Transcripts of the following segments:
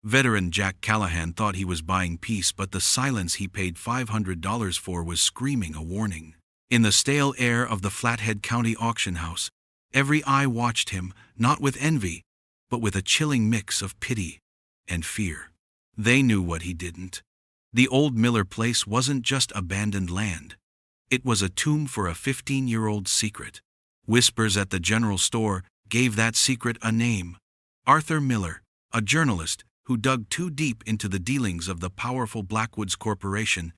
Veteran Jack Callahan thought he was buying peace, but the silence he paid $500 for was screaming a warning. In the stale air of the Flathead County auction house, every eye watched him, not with envy, but with a chilling mix of pity and fear. They knew what he didn't. The old Miller place wasn't just abandoned land. It was a tomb for a 15-year-old secret. Whispers at the general store gave that secret a name: Arthur Miller, a journalist who dug too deep into the dealings of the powerful Blackwoods Corporation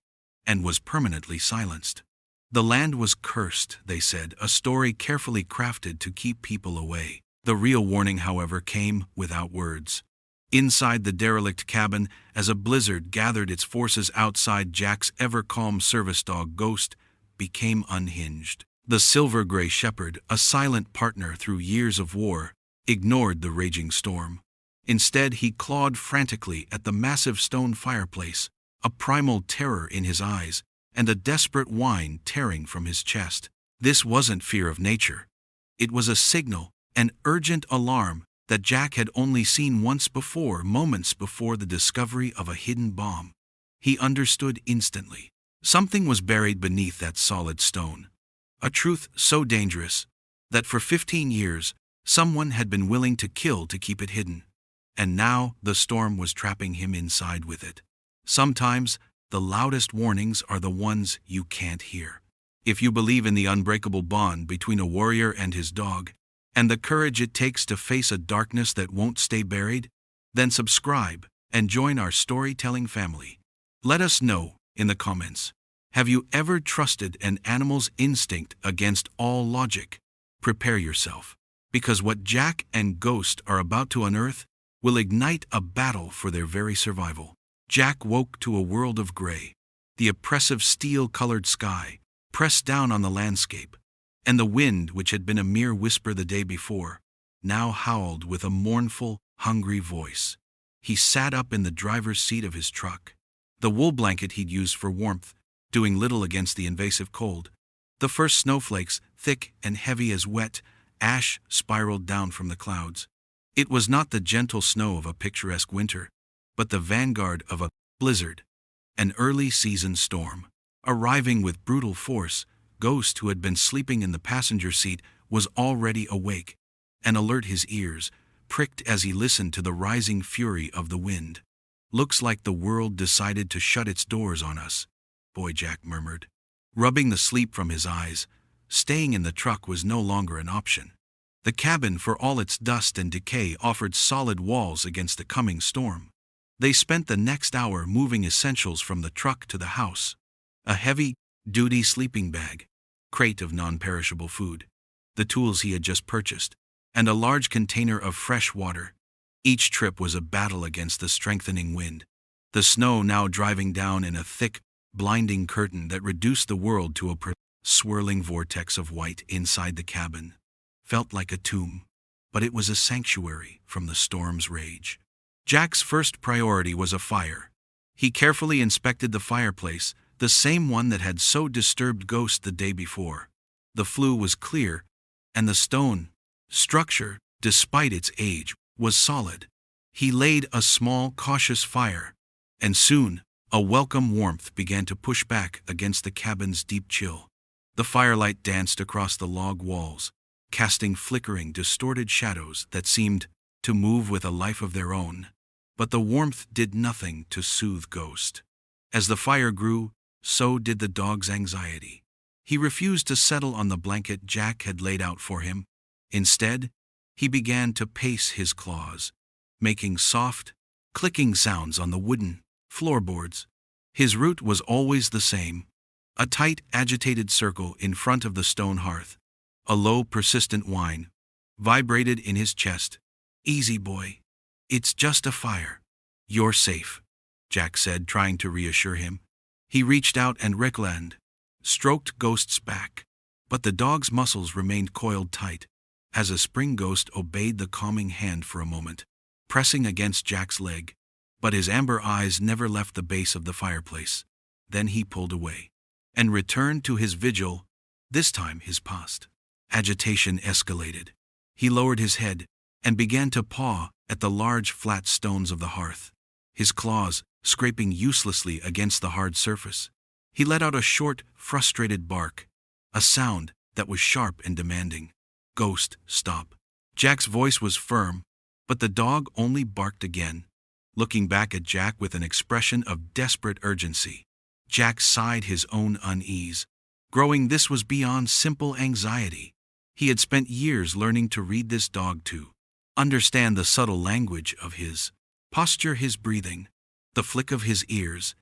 and was permanently silenced. The land was cursed, they said, a story carefully crafted to keep people away. The real warning, however, came without words. Inside the derelict cabin, as a blizzard gathered its forces outside, Jack's ever-calm service dog Ghost became unhinged. The silver-gray shepherd, a silent partner through years of war, ignored the raging storm. Instead, he clawed frantically at the massive stone fireplace, a primal terror in his eyes and a desperate whine tearing from his chest. This wasn't fear of nature. It was a signal, an urgent alarm that Jack had only seen once before, moments before the discovery of a hidden bomb. He understood instantly. Something was buried beneath that solid stone. A truth so dangerous that for 15 years, someone had been willing to kill to keep it hidden. And now the storm was trapping him inside with it. Sometimes, the loudest warnings are the ones you can't hear. If you believe in the unbreakable bond between a warrior and his dog, and the courage it takes to face a darkness that won't stay buried, then subscribe and join our storytelling family. Let us know in the comments. Have you ever trusted an animal's instinct against all logic? Prepare yourself, because what Jack and Ghost are about to unearth will ignite a battle for their very survival. Jack woke to a world of gray, the oppressive steel-colored sky pressed down on the landscape, and the wind, which had been a mere whisper the day before, now howled with a mournful, hungry voice. He sat up in the driver's seat of his truck, the wool blanket he'd used for warmth doing little against the invasive cold. The first snowflakes, thick and heavy as wet ash, spiraled down from the clouds. It was not the gentle snow of a picturesque winter, but the vanguard of a blizzard, an early-season storm. Arriving with brutal force, Ghost, who had been sleeping in the passenger seat, was already awake and alert. His ears pricked as he listened to the rising fury of the wind. "Looks like the world decided to shut its doors on us," Boy Jack murmured. Rubbing the sleep from his eyes, staying in the truck was no longer an option. The cabin, for all its dust and decay, offered solid walls against the coming storm. They spent the next hour moving essentials from the truck to the house: a heavy-duty sleeping bag, crate of non-perishable food, the tools he had just purchased, and a large container of fresh water. Each trip was a battle against the strengthening wind, the snow now driving down in a thick, blinding curtain that reduced the world to a swirling vortex of white. Inside the cabin felt like a tomb, but it was a sanctuary from the storm's rage. Jack's first priority was a fire. He carefully inspected the fireplace, the same one that had so disturbed Ghost the day before. The flue was clear, and the stone structure, despite its age, was solid. He laid a small, cautious fire, and soon a welcome warmth began to push back against the cabin's deep chill. The firelight danced across the log walls, casting flickering, distorted shadows that seemed to move with a life of their own. But the warmth did nothing to soothe Ghost. As the fire grew, so did the dog's anxiety. He refused to settle on the blanket Jack had laid out for him. Instead, he began to pace his claws, making soft, clicking sounds on the wooden floorboards. His route was always the same: a tight, agitated circle in front of the stone hearth. A low, persistent whine vibrated in his chest. "Easy, boy. It's just a fire. You're safe," Jack said, trying to reassure him. He reached out and stroked Ghost's back, but the dog's muscles remained coiled tight. As a spring, Ghost obeyed the calming hand for a moment, pressing against Jack's leg, but his amber eyes never left the base of the fireplace. Then he pulled away and returned to his vigil. This time his past agitation escalated. He lowered his head, and began to paw at the large flat stones of the hearth, his claws scraping uselessly against the hard surface. He let out a short, frustrated bark, a sound that was sharp and demanding. "Ghost, stop." Jack's voice was firm, but the dog only barked again, looking back at Jack with an expression of desperate urgency. Jack sighed his own unease. Growing this was beyond simple anxiety. He had spent years learning to read this dog to understand the subtle language of his posture, his breathing, the flick of his ears.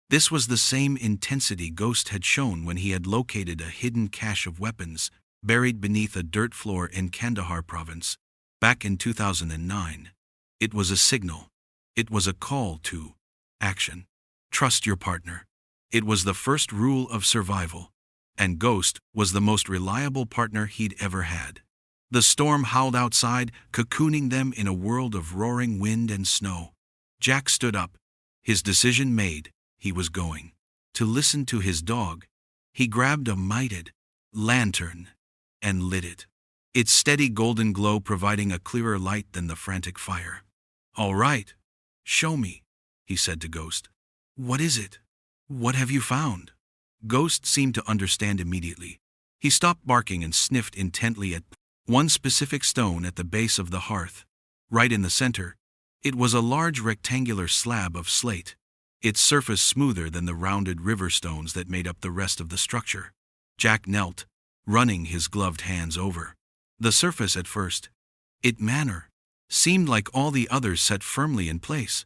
This was the same intensity Ghost had shown when he had located a hidden cache of weapons buried beneath a dirt floor in Kandahar province, back in 2009. It was a signal. It was a call to action. Trust your partner. It was the first rule of survival, and Ghost was the most reliable partner he'd ever had. The storm howled outside, cocooning them in a world of roaring wind and snow. Jack stood up, his decision made. He was going to listen to his dog. He grabbed a mighted lantern and lit it, its steady golden glow providing a clearer light than the frantic fire. "All right, show me," he said to Ghost. "What is it? What have you found?" Ghost seemed to understand immediately. He stopped barking and sniffed intently at one specific stone at the base of the hearth. Right in the center, it was a large rectangular slab of slate, its surface smoother than the rounded river stones that made up the rest of the structure. Jack knelt, running his gloved hands over the surface. At first, its manner seemed like all the others set firmly in place,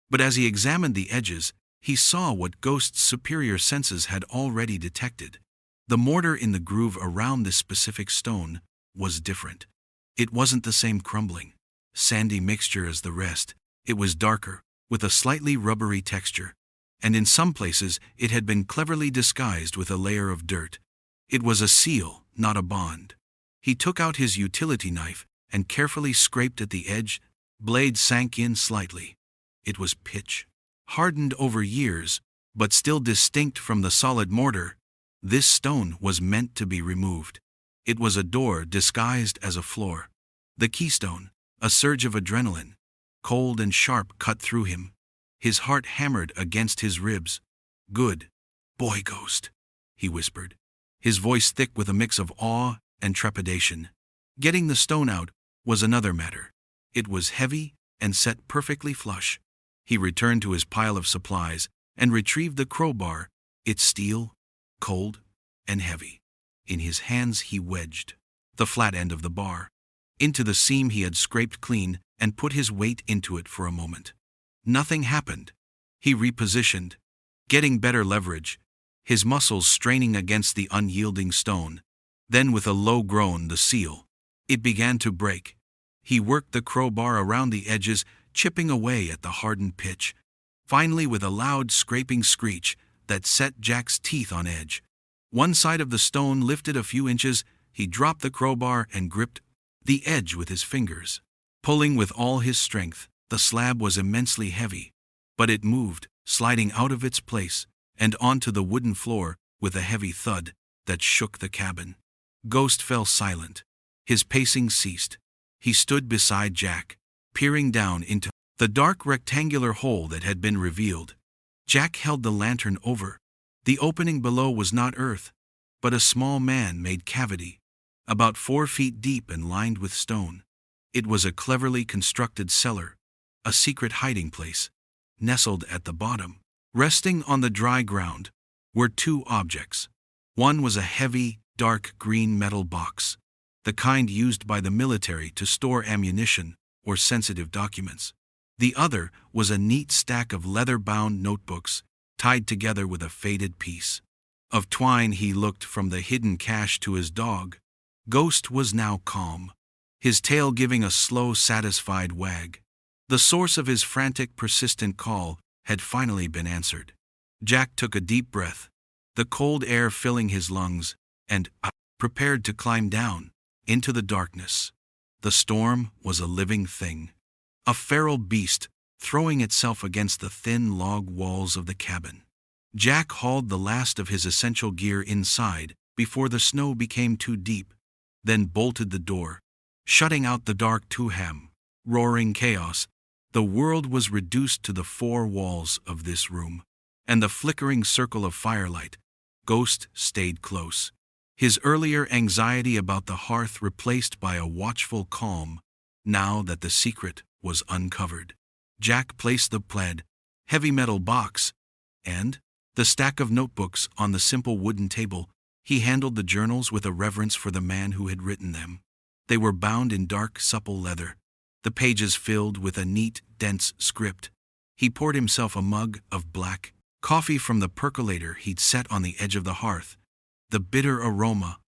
but as he examined the edges, he saw what Ghost's superior senses had already detected. The mortar in the groove around this specific stone was different. It wasn't the same crumbling, sandy mixture as the rest. It was darker, with a slightly rubbery texture, and in some places it had been cleverly disguised with a layer of dirt. It was a seal, not a bond. He took out his utility knife and carefully scraped at the edge. Blade sank in slightly. It was pitch, hardened over years, but still distinct from the solid mortar. This stone was meant to be removed. It was a door disguised as a floor. The keystone, a surge of adrenaline, cold and sharp, cut through him. His heart hammered against his ribs. "Good boy, Ghost," he whispered, his voice thick with a mix of awe and trepidation. Getting the stone out was another matter. It was heavy and set perfectly flush. He returned to his pile of supplies and retrieved the crowbar, its steel, cold, and heavy. In his hands he wedged the flat end of the bar into the seam he had scraped clean and put his weight into it for a moment. Nothing happened. He repositioned, getting better leverage, his muscles straining against the unyielding stone. Then with a low groan, the seal, it began to break. He worked the crowbar around the edges, chipping away at the hardened pitch. Finally, with a loud scraping screech that set Jack's teeth on edge, one side of the stone lifted a few inches. He dropped the crowbar and gripped the edge with his fingers, pulling with all his strength. The slab was immensely heavy, but it moved, sliding out of its place and onto the wooden floor with a heavy thud that shook the cabin. Ghost fell silent. His pacing ceased. He stood beside Jack, peering down into the dark rectangular hole that had been revealed. Jack held the lantern over. The opening below was not earth, but a small man-made cavity, about 4 feet deep and lined with stone. It was a cleverly constructed cellar, a secret hiding place. Nestled at the bottom, resting on the dry ground, were 2 objects. One was a heavy, dark green metal box, the kind used by the military to store ammunition or sensitive documents. The other was a neat stack of leather-bound notebooks, tied together with a faded piece of twine. He looked from the hidden cache to his dog. Ghost was now calm, his tail giving a slow, satisfied wag. The source of his frantic, persistent call had finally been answered. Jack took a deep breath, the cold air filling his lungs, and prepared to climb down into the darkness. The storm was a living thing, a feral beast throwing itself against the thin log walls of the cabin. Jack hauled the last of his essential gear inside before the snow became too deep, then bolted the door, shutting out the dark Tuham. Roaring chaos. The world was reduced to the four walls of this room. And the flickering circle of firelight. Ghost stayed close. His earlier anxiety about the hearth replaced by a watchful calm, now that the secret was uncovered. Jack placed the plaid, heavy metal box, and the stack of notebooks on the simple wooden table. He handled the journals with a reverence for the man who had written them. They were bound in dark, supple leather, the pages filled with a neat, dense script. He poured himself a mug of black coffee from the percolator he'd set on the edge of the hearth. The bitter aroma,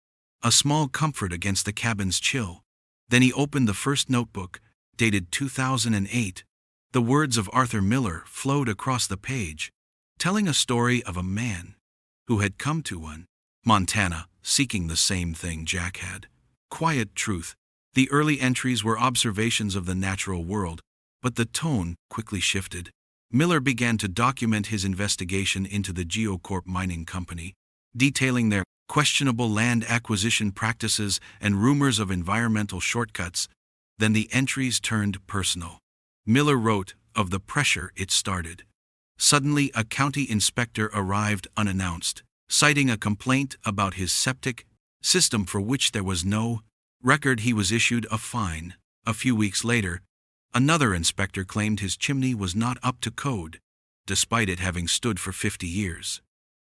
a small comfort against the cabin's chill. Then he opened the first notebook, dated 2008. The words of Arthur Miller flowed across the page, telling a story of a man who had come to Montana, seeking the same thing Jack had. Quiet truth. The early entries were observations of the natural world, but the tone quickly shifted. Miller began to document his investigation into the Geocorp Mining Company, detailing their questionable land acquisition practices and rumors of environmental shortcuts. Then the entries turned personal. Miller wrote of the pressure it started. Suddenly, a county inspector arrived unannounced, citing a complaint about his septic system for which there was no record. He was issued a fine. A few weeks later, another inspector claimed his chimney was not up to code, despite it having stood for 50 years.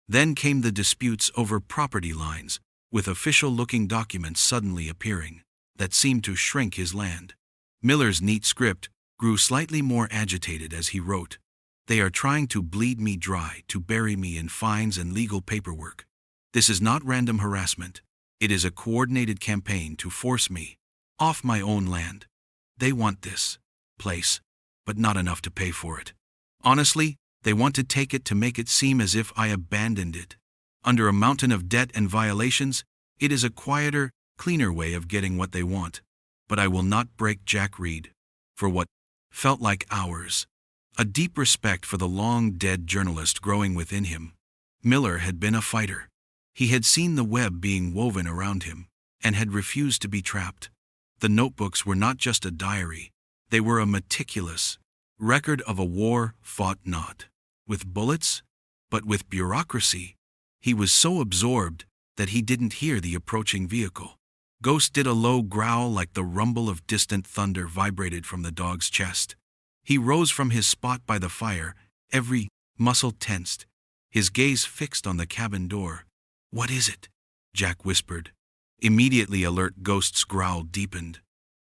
Then came the disputes over property lines, with official-looking documents suddenly appearing that seemed to shrink his land. Miller's neat script grew slightly more agitated as he wrote, "They are trying to bleed me dry, to bury me in fines and legal paperwork. This is not random harassment. It is a coordinated campaign to force me off my own land. They want this place, but not enough to pay for it. Honestly, they want to take it to make it seem as if I abandoned it. Under a mountain of debt and violations, it is a quieter, cleaner way of getting what they want. But I will not break Jack Reed for what felt like hours." A deep respect for the long-dead journalist growing within him. Miller had been a fighter. He had seen the web being woven around him, and had refused to be trapped. The notebooks were not just a diary. They were a meticulous record of a war fought not with bullets, but with bureaucracy. He was so absorbed that he didn't hear the approaching vehicle. Ghost did a low growl like the rumble of distant thunder vibrated from the dog's chest. He rose from his spot by the fire, every muscle tensed, his gaze fixed on the cabin door. "What is it?" Jack whispered. Immediately alert, Ghost's growl deepened.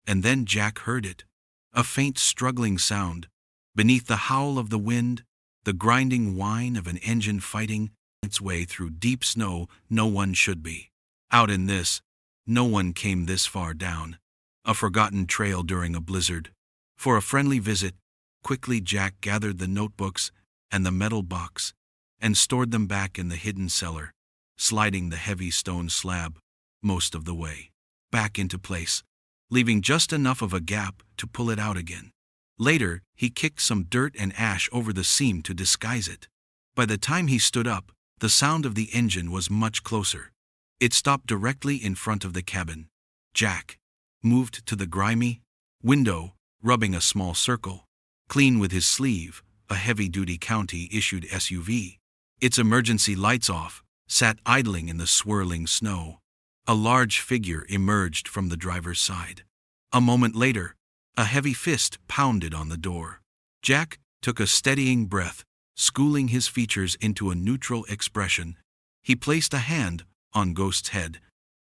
And then Jack heard it. A faint struggling sound. Beneath the howl of the wind, the grinding whine of an engine fighting its way through deep snow. No one should be out in this. No one came this far down a forgotten trail during a blizzard for a friendly visit. Quickly Jack gathered the notebooks and the metal box and stored them back in the hidden cellar, sliding the heavy stone slab most of the way back into place, leaving just enough of a gap to pull it out again. Later, he kicked some dirt and ash over the seam to disguise it. By the time he stood up, the sound of the engine was much closer. It stopped directly in front of the cabin. Jack moved to the grimy window, rubbing a small circle, clean with his sleeve, a heavy-duty county-issued SUV. Its emergency lights off, sat idling in the swirling snow. A large figure emerged from the driver's side. A moment later, a heavy fist pounded on the door. Jack took a steadying breath, schooling his features into a neutral expression. He placed a hand on Ghost's head,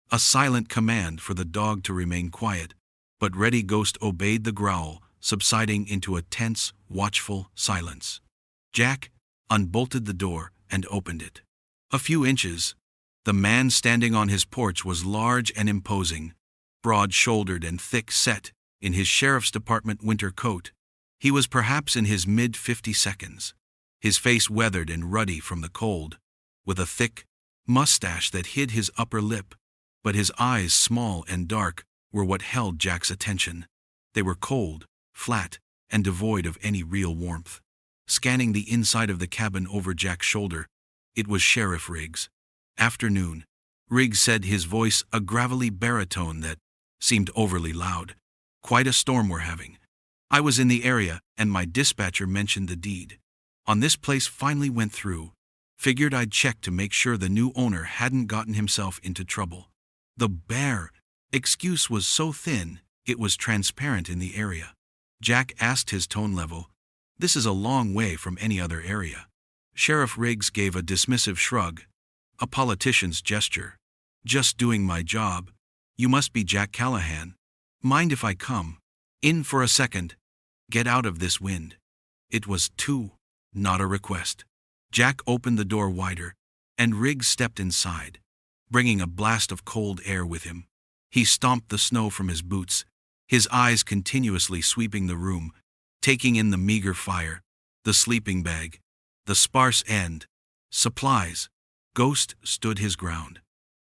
a silent command for the dog to remain quiet, but ready. Ghost obeyed the growl, subsiding into a tense, watchful silence. Jack unbolted the door and opened it. A few inches. The man standing on his porch was large and imposing, broad-shouldered and thick-set, in his sheriff's department winter coat. He was perhaps in his mid-50s, his face weathered and ruddy from the cold, with a thick mustache that hid his upper lip, but his eyes, small and dark, were what held Jack's attention. They were cold, flat, and devoid of any real warmth. Scanning the inside of the cabin over Jack's shoulder, it was Sheriff Riggs. "Afternoon," Riggs said, his voice a gravelly baritone that seemed overly loud. Quite a storm we're having. I was in the area, and my dispatcher mentioned the deed. On this place finally went through. Figured I'd check to make sure the new owner hadn't gotten himself into trouble. The bear excuse was so thin, it was transparent in the area. Jack asked, his tone level. This is a long way from any other area. Sheriff Riggs gave a dismissive shrug. A politician's gesture. Just doing my job. You must be Jack Callahan. Mind if I come in for a second? Get out of this wind. It was not a request. Jack opened the door wider, and Riggs stepped inside, bringing a blast of cold air with him. He stomped the snow from his boots, his eyes continuously sweeping the room, taking in the meager fire, the sleeping bag, the sparse supplies. Ghost stood his ground,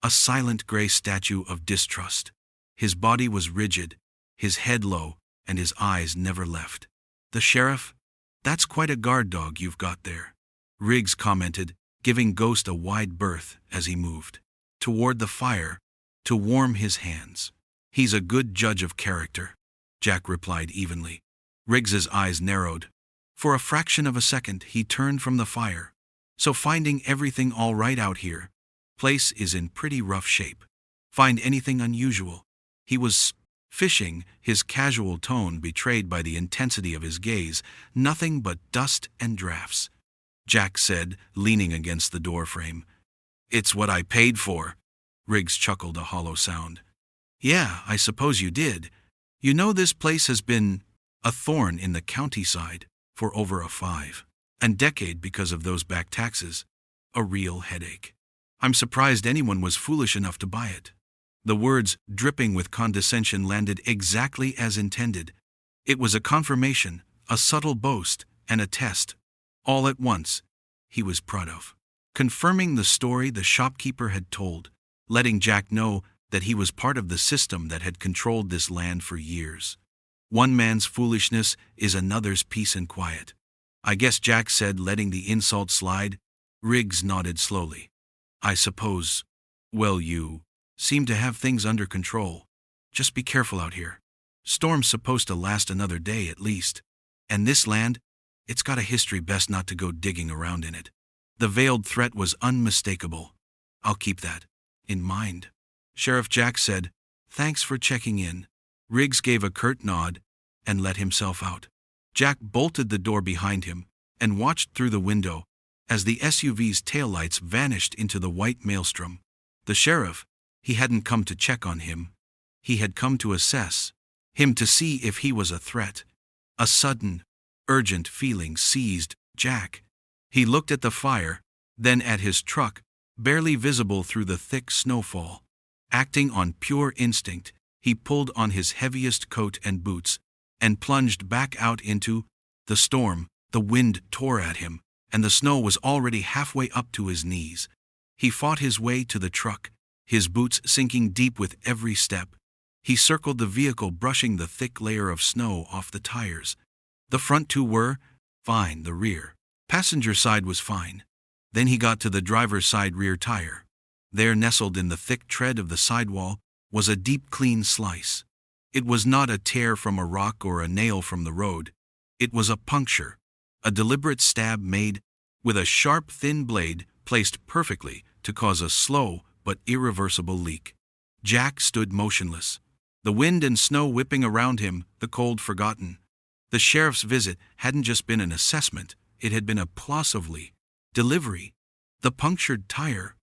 a silent gray statue of distrust. His body was rigid, his head low, and his eyes never left. The sheriff? That's quite a guard dog you've got there, Riggs commented, giving Ghost a wide berth as he moved toward the fire to warm his hands. He's a good judge of character, Jack replied evenly. Riggs's eyes narrowed. For a fraction of a second he turned from the fire. So finding everything all right out here? Place is in pretty rough shape. Find anything unusual? He was fishing, his casual tone betrayed by the intensity of his gaze. Nothing but dust and drafts, Jack said, leaning against the doorframe. It's what I paid for. Riggs chuckled, a hollow sound. Yeah, I suppose you did. You know, this place has been a thorn in the countryside for over a 5 decade because of those back taxes. A real headache. I'm surprised anyone was foolish enough to buy it. The words, dripping with condescension, landed exactly as intended. It was a confirmation, a subtle boast, and a test. All at once, he was proud of. Confirming the story the shopkeeper had told, letting Jack know that he was part of the system that had controlled this land for years. One man's foolishness is another's peace and quiet. I guess, Jack said, letting the insult slide. Riggs nodded slowly. I suppose. Well, you seem to have things under control. Just be careful out here. Storm's supposed to last another day at least. And this land, it's got a history, best not to go digging around in it. The veiled threat was unmistakable. I'll keep that in mind. Sheriff Jack said, thanks for checking in. Riggs gave a curt nod and let himself out. Jack bolted the door behind him and watched through the window as the SUV's taillights vanished into the white maelstrom. The sheriff, he hadn't come to check on him. He had come to assess him, to see if he was a threat. A sudden, urgent feeling seized Jack. He looked at the fire, then at his truck, barely visible through the thick snowfall. Acting on pure instinct, he pulled on his heaviest coat and boots and plunged back out into the storm. The wind tore at him, and the snow was already halfway up to his knees. He fought his way to the truck, his boots sinking deep with every step. He circled the vehicle, brushing the thick layer of snow off the tires. The front two were fine, the rear passenger side was fine. Then he got to the driver's side rear tire. There, nestled in the thick tread of the sidewall, was a deep, clean slice. It was not a tear from a rock or a nail from the road. It was a puncture, a deliberate stab made with a sharp, thin blade placed perfectly to cause a slow but irreversible leak. Jack stood motionless, the wind and snow whipping around him, the cold forgotten. The sheriff's visit hadn't just been an assessment, it had been a plausively delivery. The punctured tire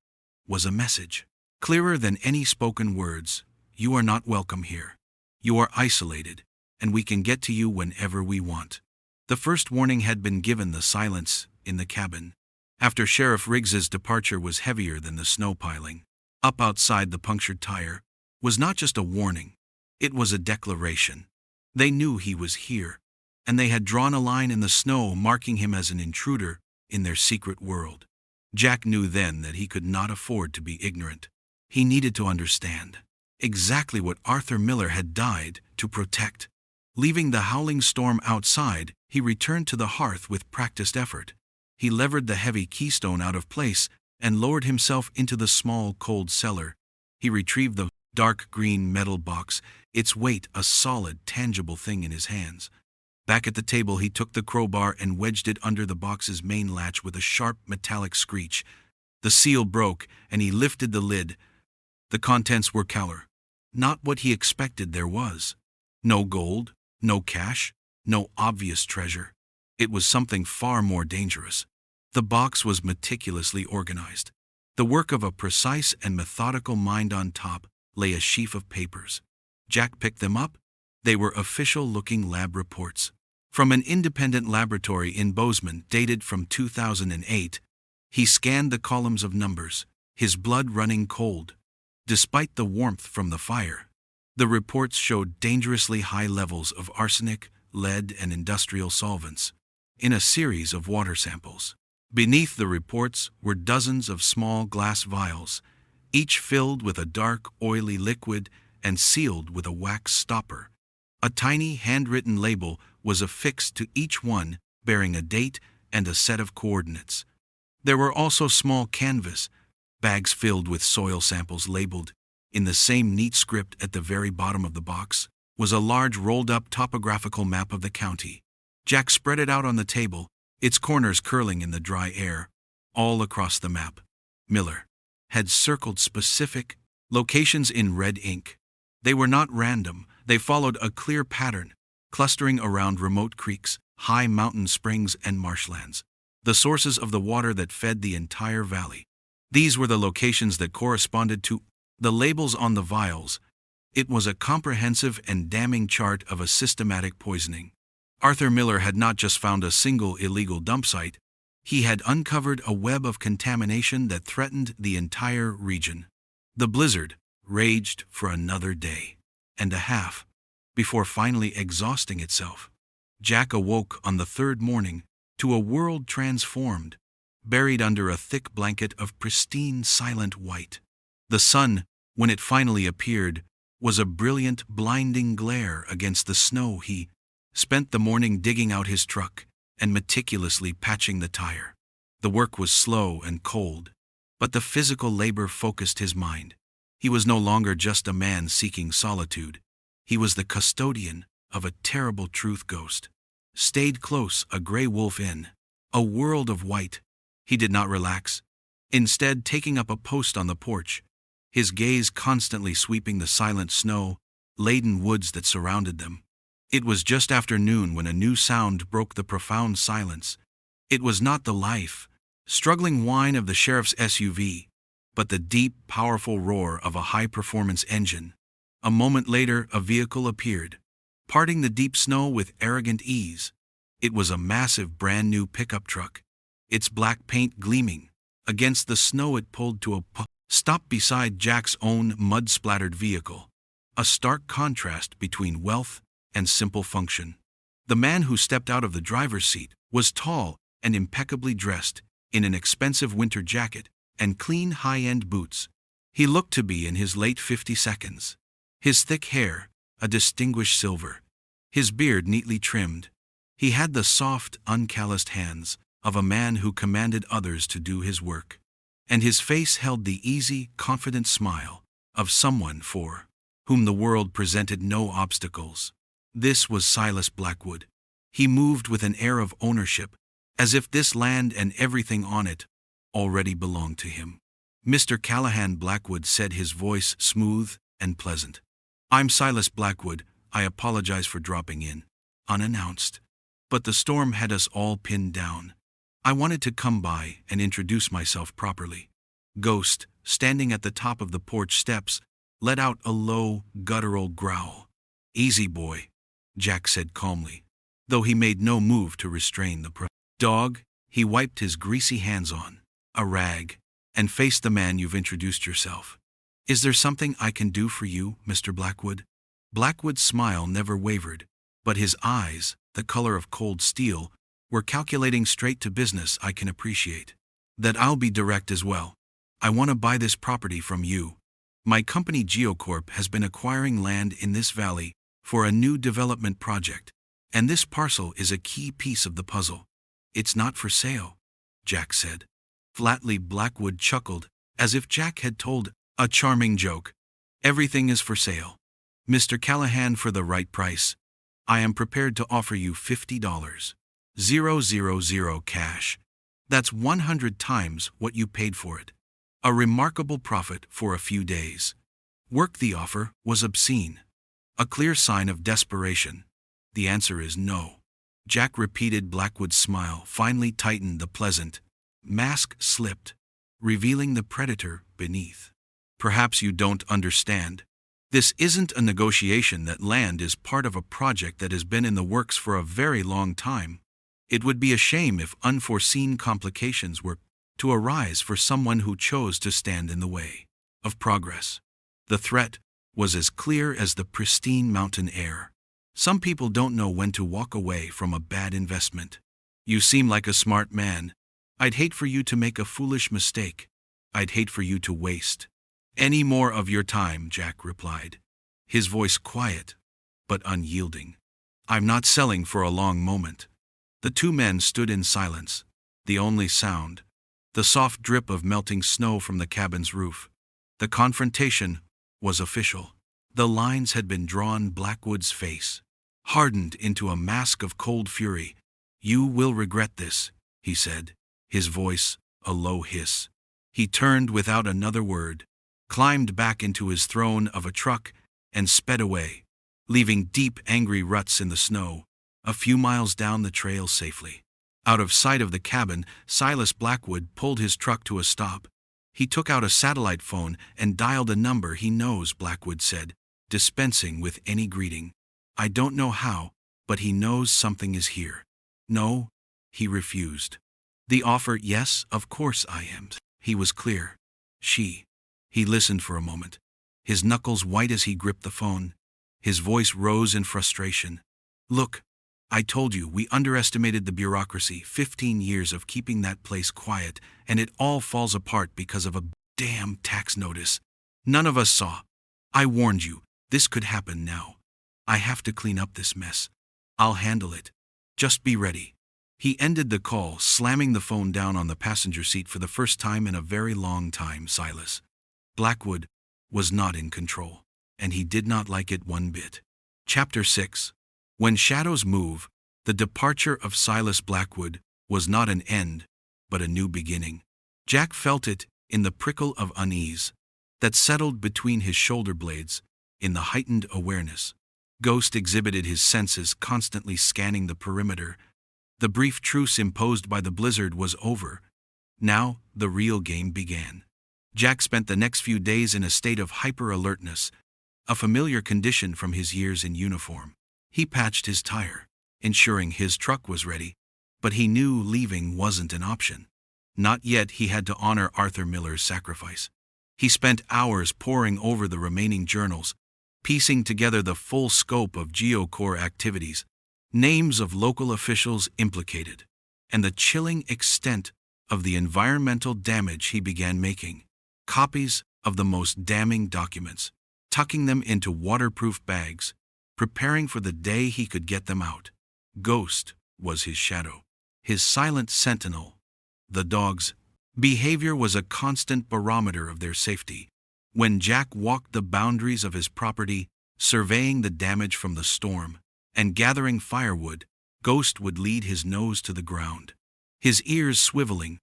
was a message, clearer than any spoken words. You are not welcome here. You are isolated, and we can get to you whenever we want. The first warning had been given. The silence in the cabin after Sheriff Riggs's departure was heavier than the snow piling up outside the punctured tire was not just a warning, it was a declaration. They knew he was here, and they had drawn a line in the snow, marking him as an intruder in their secret world. Jack knew then that he could not afford to be ignorant. He needed to understand exactly what Arthur Miller had died to protect. Leaving the howling storm outside, he returned to the hearth with practiced effort. He levered the heavy keystone out of place and lowered himself into the small, cold cellar. He retrieved the dark green metal box, its weight a solid, tangible thing in his hands. Back at the table, he took the crowbar and wedged it under the box's main latch with a sharp metallic screech. The seal broke, and he lifted the lid. The contents were cellar. Not what he expected there was. No gold, no cash, no obvious treasure. It was something far more dangerous. The box was meticulously organized. The work of a precise and methodical mind. On top lay a sheaf of papers. Jack picked them up. They were official-looking lab reports. From an independent laboratory in Bozeman, dated from 2008, he scanned the columns of numbers, his blood running cold. Despite the warmth from the fire, the reports showed dangerously high levels of arsenic, lead, and industrial solvents in a series of water samples. Beneath the reports were dozens of small glass vials, each filled with a dark, oily liquid and sealed with a wax stopper. A tiny handwritten label was affixed to each one, bearing a date and a set of coordinates. There were also small canvas bags filled with soil samples labeled. In the same neat script at the very bottom of the box was a large rolled-up topographical map of the county. Jack spread it out on the table, its corners curling in the dry air. All across the map, Miller had circled specific locations in red ink. They were not random. They followed a clear pattern, clustering around remote creeks, high mountain springs, and marshlands, the sources of the water that fed the entire valley. These were the locations that corresponded to the labels on the vials. It was a comprehensive and damning chart of a systematic poisoning. Arthur Miller had not just found a single illegal dump site, he had uncovered a web of contamination that threatened the entire region. The blizzard raged for another day and a half before finally exhausting itself. Jack awoke on the third morning to a world transformed, buried under a thick blanket of pristine, silent white. The sun, when it finally appeared, was a brilliant, blinding glare against the snow. He spent the morning digging out his truck and meticulously patching the tire. The work was slow and cold, but the physical labor focused his mind. He was no longer just a man seeking solitude. He was the custodian of a terrible truth ghost. Stayed close, a gray wolf in a world of white. He did not relax, instead taking up a post on the porch, his gaze constantly sweeping the silent snow-laden woods that surrounded them. It was just after noon when a new sound broke the profound silence. It was not the struggling whine of the sheriff's SUV, but the deep, powerful roar of a high-performance engine. A moment later, a vehicle appeared, parting the deep snow with arrogant ease. It was a massive, brand-new pickup truck, its black paint gleaming against the snow. It pulled to a stop beside Jack's own mud-splattered vehicle, a stark contrast between wealth and simple function. The man who stepped out of the driver's seat was tall and impeccably dressed in an expensive winter jacket and clean high-end boots. He looked to be in his late 50s. His thick hair, a distinguished silver, his beard neatly trimmed. He had the soft, uncalloused hands of a man who commanded others to do his work, and his face held the easy, confident smile of someone for whom the world presented no obstacles. This was Silas Blackwood. He moved with an air of ownership, as if this land and everything on it already belonged to him. Mr. Callahan Blackwood said, his voice smooth and pleasant. "I'm Silas Blackwood. I apologize for dropping in unannounced, but the storm had us all pinned down. I wanted to come by and introduce myself properly." Ghost, standing at the top of the porch steps, let out a low, guttural growl. "Easy, boy," Jack said calmly, though he made no move to restrain the dog. He wiped his greasy hands on a rag and faced the man. "You've introduced yourself. Is there something I can do for you, Mr. Blackwood?" Blackwood's smile never wavered, but his eyes, the color of cold steel, were calculating. "Straight to business. I can appreciate that. I'll be direct as well. I want to buy this property from you. My company Geocorp has been acquiring land in this valley for a new development project, and this parcel is a key piece of the puzzle." "It's not for sale," Jack said. Flatly, Blackwood chuckled, as if Jack had told a charming joke. Everything is for sale. Mr. Callahan, for the right price, I am prepared to offer you $50. 000 cash. That's 100 times what you paid for it. A remarkable profit for a few days. Work. The offer was obscene. A clear sign of desperation. The answer is no. Jack repeated. Blackwood's smile finally tightened. The pleasant mask slipped, revealing the predator beneath. Perhaps you don't understand. This isn't a negotiation. That land is part of a project that has been in the works for a very long time. It would be a shame if unforeseen complications were to arise for someone who chose to stand in the way of progress. The threat was as clear as the pristine mountain air. Some people don't know when to walk away from a bad investment. You seem like a smart man. I'd hate for you to make a foolish mistake. I'd hate for you to waste any more of your time, Jack replied, his voice quiet but unyielding. I'm not selling. For a long moment, the two men stood in silence, the only sound the soft drip of melting snow from the cabin's roof. The confrontation was official. The lines had been drawn. Blackwood's face hardened into a mask of cold fury. You will regret this, he said, his voice a low hiss. He turned without another word, climbed back into his throne of a truck, and sped away, leaving deep, angry ruts in the snow, a few miles down the trail safely. Out of sight of the cabin, Silas Blackwood pulled his truck to a stop. He took out a satellite phone and dialed a number. He knows, Blackwood said, dispensing with any greeting. I don't know how, but he knows something is here. No, he refused. The offer, yes, of course I am. He was clear. He listened for a moment, his knuckles white as he gripped the phone. His voice rose in frustration. Look, I told you, we underestimated the bureaucracy. 15 years of keeping that place quiet, and it all falls apart because of a damn tax notice none of us saw. I warned you, this could happen now. I have to clean up this mess. I'll handle it. Just be ready. He ended the call, slamming the phone down on the passenger seat. For the first time in a very long time, Silas Blackwood was not in control, and he did not like it one bit. Chapter 6. When shadows move, the departure of Silas Blackwood was not an end, but a new beginning. Jack felt it in the prickle of unease that settled between his shoulder blades, in the heightened awareness. Ghost exhibited his senses, constantly scanning the perimeter. The brief truce imposed by the blizzard was over. Now, the real game began. Jack spent the next few days in a state of hyper-alertness, a familiar condition from his years in uniform. He patched his tire, ensuring his truck was ready, but he knew leaving wasn't an option. Not yet. He had to honor Arthur Miller's sacrifice. He spent hours poring over the remaining journals, piecing together the full scope of GeoCorps activities, names of local officials implicated, and the chilling extent of the environmental damage he began making. Copies of the most damning documents, tucking them into waterproof bags, preparing for the day he could get them out. Ghost was his shadow, his silent sentinel. The dog's behavior was a constant barometer of their safety. When Jack walked the boundaries of his property, surveying the damage from the storm and gathering firewood, Ghost would lead his nose to the ground, his ears swiveling,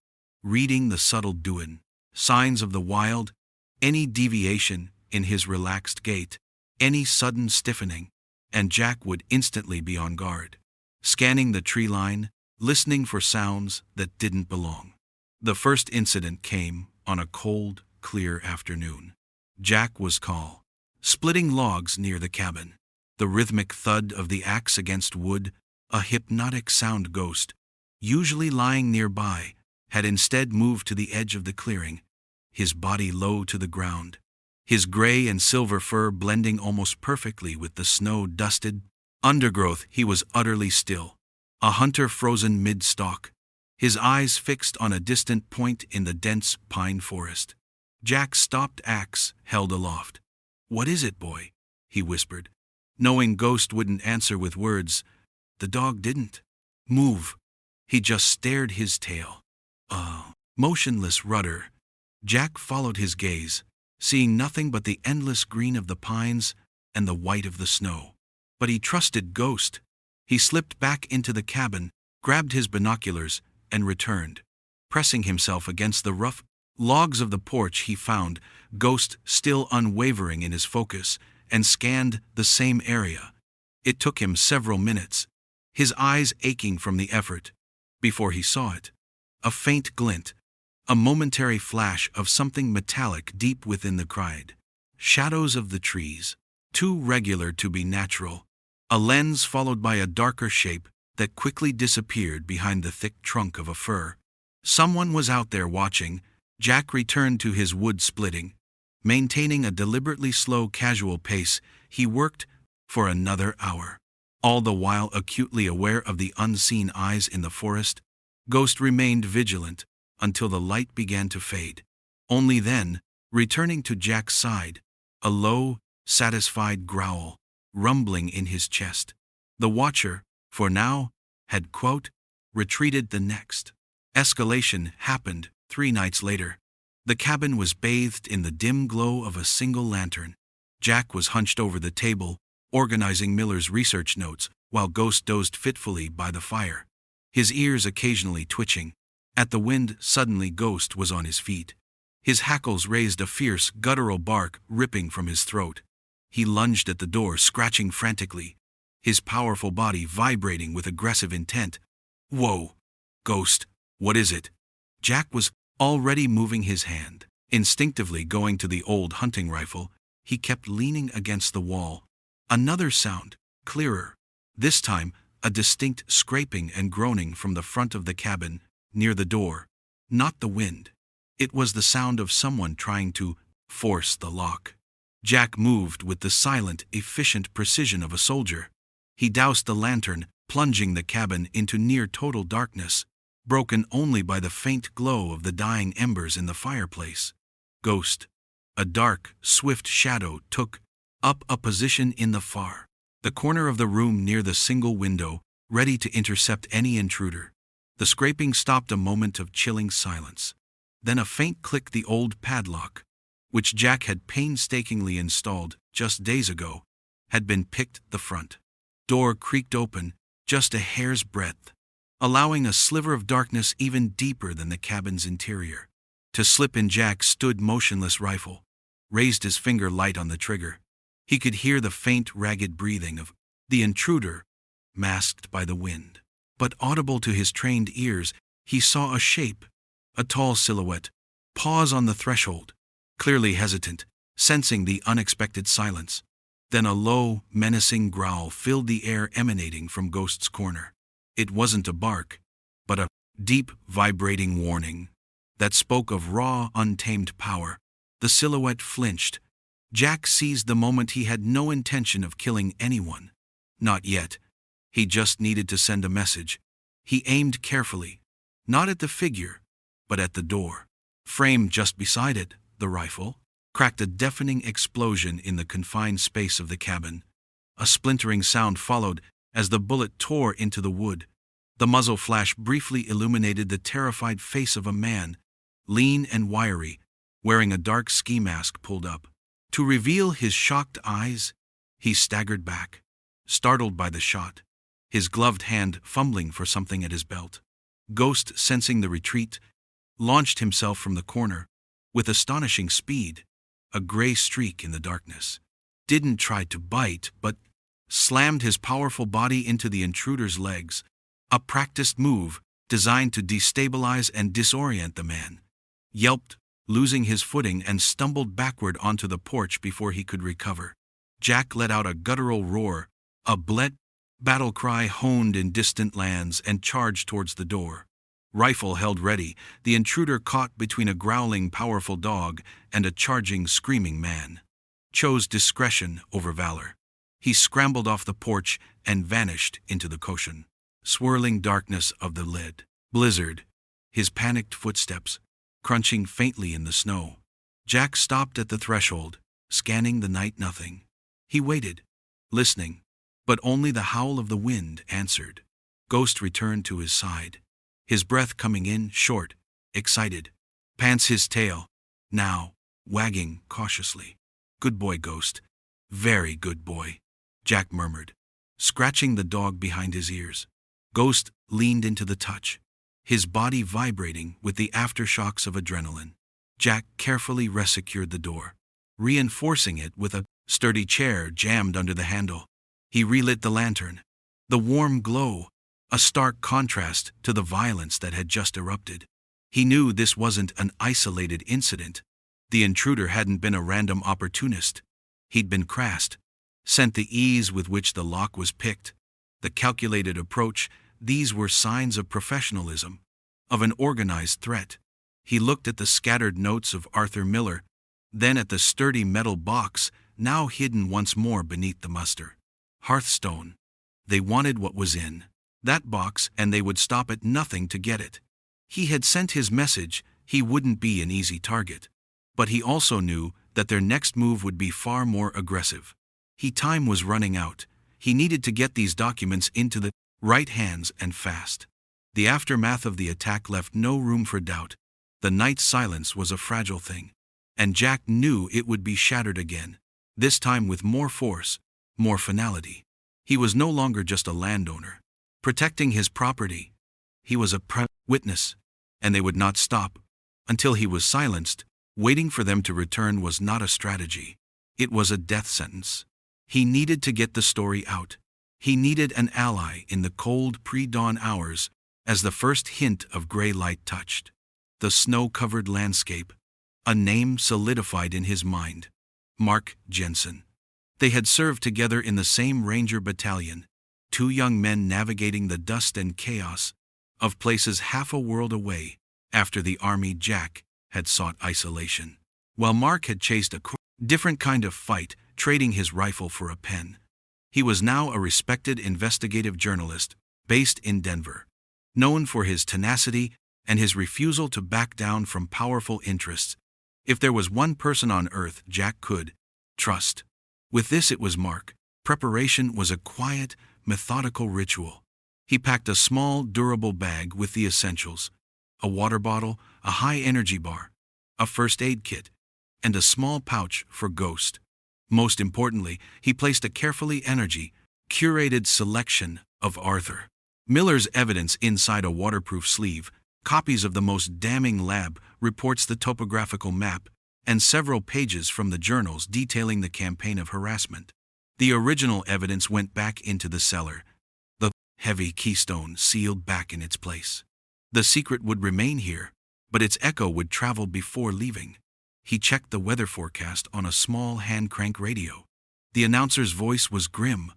reading the subtle doing, signs of the wild, any deviation in his relaxed gait, any sudden stiffening, and Jack would instantly be on guard, scanning the tree line, listening for sounds that didn't belong. The first incident came on a cold, clear afternoon. Jack was splitting logs near the cabin. The rhythmic thud of the axe against wood, a hypnotic sound. Ghost, usually lying nearby, had instead moved to the edge of the clearing, his body low to the ground, his gray and silver fur blending almost perfectly with the snow-dusted undergrowth. He was utterly still, a hunter frozen mid-stalk, his eyes fixed on a distant point in the dense pine forest. Jack stopped, axe held aloft. "What is it, boy?" he whispered. Knowing Ghost wouldn't answer with words, the dog didn't move. He just stared, his tail a motionless rudder. Jack followed his gaze, seeing nothing but the endless green of the pines and the white of the snow. But he trusted Ghost. He slipped back into the cabin, grabbed his binoculars, and returned. Pressing himself against the rough logs of the porch, he found Ghost still unwavering in his focus, and scanned the same area. It took him several minutes, his eyes aching from the effort, before he saw it. A faint glint, a momentary flash of something metallic deep within the crowd. Shadows of the trees, too regular to be natural. A lens followed by a darker shape that quickly disappeared behind the thick trunk of a fir. Someone was out there watching. Jack returned to his wood splitting. Maintaining a deliberately slow, casual pace, he worked for another hour. All the while acutely aware of the unseen eyes in the forest, Ghost remained vigilant until the light began to fade. Only then, returning to Jack's side, a low, satisfied growl rumbling in his chest. The watcher, for now, had, quote, retreated. The next escalation happened 3 nights later. The cabin was bathed in the dim glow of a single lantern. Jack was hunched over the table, organizing Miller's research notes, while Ghost dozed fitfully by the fire, his ears occasionally twitching. At the wind, suddenly Ghost was on his feet. His hackles raised a fierce, guttural bark ripping from his throat. He lunged at the door, scratching frantically, his powerful body vibrating with aggressive intent. Whoa! Ghost, what is it? Jack was already moving his hand. Instinctively going to the old hunting rifle, he kept leaning against the wall. Another sound, clearer. This time, a distinct scraping and groaning from the front of the cabin, near the door. Not the wind. It was the sound of someone trying to force the lock. Jack moved with the silent, efficient precision of a soldier. He doused the lantern, plunging the cabin into near-total darkness, broken only by the faint glow of the dying embers in the fireplace. Ghost, a dark, swift shadow, took up a position in the far corner of the room near the single window, ready to intercept any intruder. The scraping stopped. A moment of chilling silence. Then a faint click. The old padlock, which Jack had painstakingly installed just days ago, had been picked. The front door creaked open, just a hair's breadth, allowing a sliver of darkness even deeper than the cabin's interior to slip in. Jack stood motionless, rifle raised, his finger light on the trigger. He could hear the faint, ragged breathing of the intruder, masked by the wind. But audible to his trained ears, he saw a shape, a tall silhouette, pause on the threshold, clearly hesitant, sensing the unexpected silence. Then a low, menacing growl filled the air emanating from Ghost's corner. It wasn't a bark, but a deep, vibrating warning that spoke of raw, untamed power. The silhouette flinched. Jack seized the moment. He had no intention of killing anyone. Not yet. He just needed to send a message. He aimed carefully, not at the figure, but at the door. Framed just beside it, the rifle cracked. A deafening explosion in the confined space of the cabin. A splintering sound followed as the bullet tore into the wood. The muzzle flash briefly illuminated the terrified face of a man, lean and wiry, wearing a dark ski mask pulled up to reveal his shocked eyes. He staggered back, startled by the shot, his gloved hand fumbling for something at his belt. Ghost, sensing the retreat, launched himself from the corner with astonishing speed, a gray streak in the darkness. Didn't try to bite, but slammed his powerful body into the intruder's legs, a practiced move designed to destabilize and disorient the man. Yelped, losing his footing, and stumbled backward onto the porch before he could recover. Jack let out a guttural roar, a battle cry honed in distant lands, and charged towards the door. Rifle held ready, the intruder caught between a growling, powerful dog and a charging, screaming man. Chose discretion over valor. He scrambled off the porch and vanished into the cushion. Swirling darkness of the lead blizzard, his panicked footsteps crunching faintly in the snow. Jack stopped at the threshold, scanning the night. Nothing. He waited, listening, but only the howl of the wind answered. Ghost returned to his side, his breath coming in short, excited. Pants his tail. Now, wagging cautiously. "Good boy, Ghost. Very good boy," Jack murmured, scratching the dog behind his ears. Ghost leaned into the touch, his body vibrating with the aftershocks of adrenaline. Jack carefully resecured the door, reinforcing it with a sturdy chair jammed under the handle. He relit the lantern. The warm glow, a stark contrast to the violence that had just erupted. He knew this wasn't an isolated incident. The intruder hadn't been a random opportunist. He'd been crassed. Sent the ease with which the lock was picked, the calculated approach, these were signs of professionalism, of an organized threat. He looked at the scattered notes of Arthur Miller, then at the sturdy metal box, now hidden once more beneath the muster. Hearthstone. They wanted what was in that box, and they would stop at nothing to get it. He had sent his message, he wouldn't be an easy target. But he also knew that their next move would be far more aggressive. Time was running out. He needed to get these documents into the right hands and fast. The aftermath of the attack left no room for doubt. The night's silence was a fragile thing, and Jack knew it would be shattered again, this time with more force, more finality. He was no longer just a landowner, protecting his property. He was a witness, and they would not stop until he was silenced. Waiting for them to return was not a strategy. It was a death sentence. He needed to get the story out. He needed an ally in the cold pre-dawn hours as the first hint of gray light touched the snow-covered landscape. A name solidified in his mind. Mark Jensen. They had served together in the same Ranger battalion, two young men navigating the dust and chaos of places half a world away. After the army, Jack had sought isolation, while Mark had chased a different kind of fight, trading his rifle for a pen. He was now a respected investigative journalist, based in Denver, known for his tenacity and his refusal to back down from powerful interests. If there was one person on earth Jack could trust, with this it was Mark. Preparation was a quiet, methodical ritual. He packed a small, durable bag with the essentials: a water bottle, a high-energy bar, a first aid kit, and a small pouch for Ghost. Most importantly, he placed a carefully curated selection of Arthur Miller's evidence inside a waterproof sleeve, copies of the most damning lab reports, the topographical map, and several pages from the journals detailing the campaign of harassment. The original evidence went back into the cellar, the heavy keystone sealed back in its place. The secret would remain here, but its echo would travel before leaving. He checked the weather forecast on a small hand-crank radio. The announcer's voice was grim.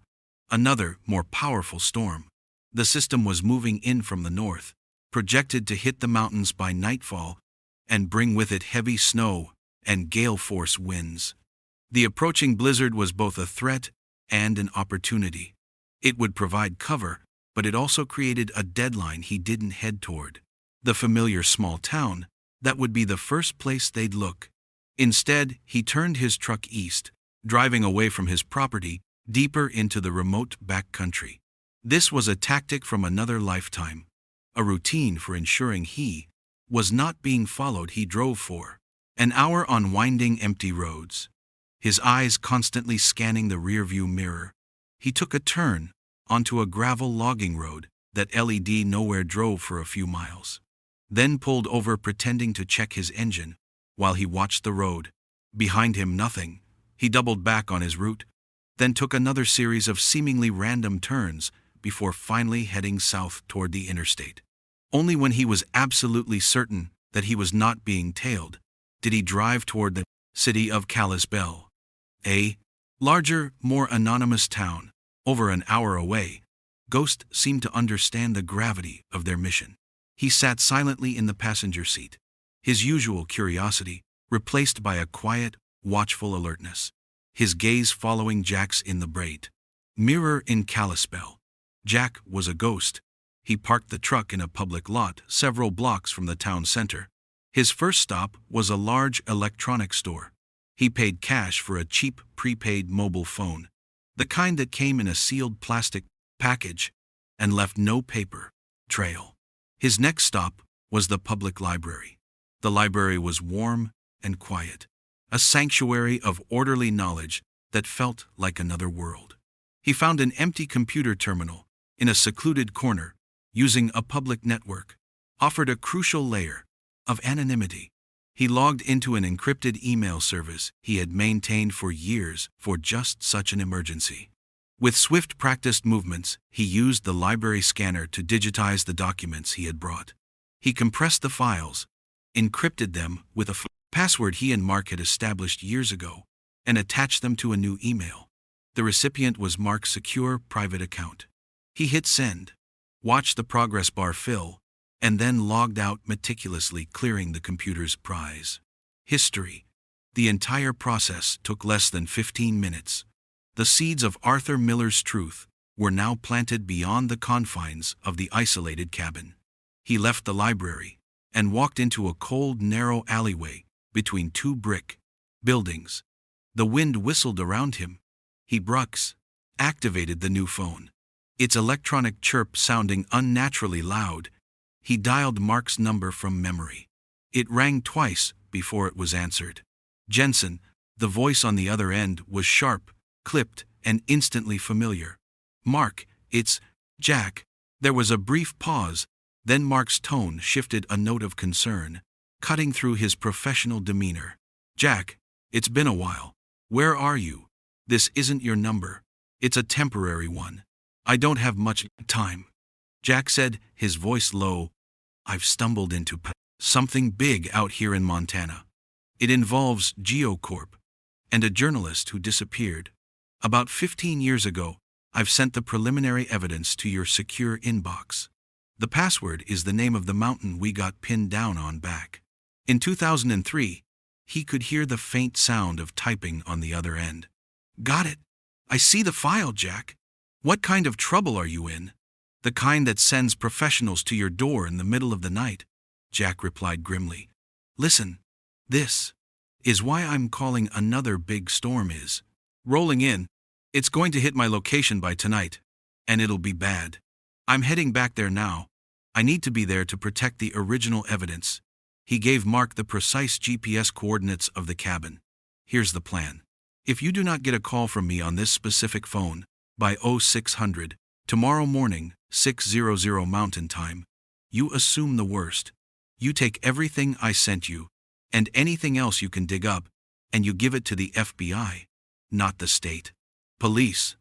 Another, more powerful storm. The system was moving in from the north, projected to hit the mountains by nightfall and bring with it heavy snow and gale-force winds. The approaching blizzard was both a threat and an opportunity. It would provide cover, but it also created a deadline he didn't head toward. The familiar small town, that would be the first place they'd look. Instead, he turned his truck east, driving away from his property, deeper into the remote backcountry. This was a tactic from another lifetime, a routine for ensuring he was not being followed. He drove for an hour on winding, empty roads, his eyes constantly scanning the rearview mirror. He took a turn onto a gravel logging road that led nowhere, drove for a few miles, then pulled over, pretending to check his engine while he watched the road. Behind him, nothing. He doubled back on his route, then took another series of seemingly random turns before finally heading south toward the interstate. Only when he was absolutely certain that he was not being tailed did he drive toward the city of Kalispell, a larger, more anonymous town. Over an hour away, Ghost seemed to understand the gravity of their mission. He sat silently in the passenger seat, his usual curiosity replaced by a quiet, watchful alertness, his gaze following Jack's in the bright mirror in Kalispell. Jack was a ghost. He parked the truck in a public lot several blocks from the town center. His first stop was a large electronics store. He paid cash for a cheap prepaid mobile phone, the kind that came in a sealed plastic package and left no paper trail. His next stop was the public library. The library was warm and quiet. a sanctuary of orderly knowledge that felt like another world. He found an empty computer terminal in a secluded corner, using a public network, offered a crucial layer of anonymity. He logged into an encrypted email service he had maintained for years for just such an emergency. With swift practiced movements, he used the library scanner to digitize the documents he had brought. He compressed the files, encrypted them with a password he and Mark had established years ago, and attached them to a new email. The recipient was Mark's secure private account. He hit send, watched the progress bar fill, and then logged out, meticulously clearing the computer's prize history. The entire process took less than 15 minutes. The seeds of Arthur Miller's truth were now planted beyond the confines of the isolated cabin. He left the library and walked into a cold, narrow alleyway between two brick buildings. The wind whistled around him. He activated the new phone, its electronic chirp sounding unnaturally loud. He dialed Mark's number from memory. It rang twice before it was answered. Jensen, the voice on the other end, was sharp, clipped, and instantly familiar. "Mark, it's Jack." There was a brief pause, then Mark's tone shifted, a note of concern cutting through his professional demeanor. "Jack, it's been a while. Where are you? This isn't your number. It's a temporary one. I don't have much time." Jack said, his voice low. "I've stumbled into something big out here in Montana. It involves GeoCorp and a journalist who disappeared. About 15 years ago, I've sent the preliminary evidence to your secure inbox. The password is the name of the mountain we got pinned down on back in 2003. He could hear the faint sound of typing on the other end. "Got it. I see the file, Jack. What kind of trouble are you in?" "The kind that sends professionals to your door in the middle of the night," Jack replied grimly. "Listen, this is why I'm calling. Another big storm is rolling in. It's going to hit my location by tonight, and it'll be bad. I'm heading back there now. I need to be there to protect the original evidence." He gave Mark the precise GPS coordinates of the cabin. "Here's the plan. If you do not get a call from me on this specific phone by 0600 tomorrow morning, 6:00 Mountain Time, you assume the worst. You take everything I sent you, and anything else you can dig up, and you give it to the FBI, not the state police,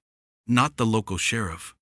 not the local sheriff.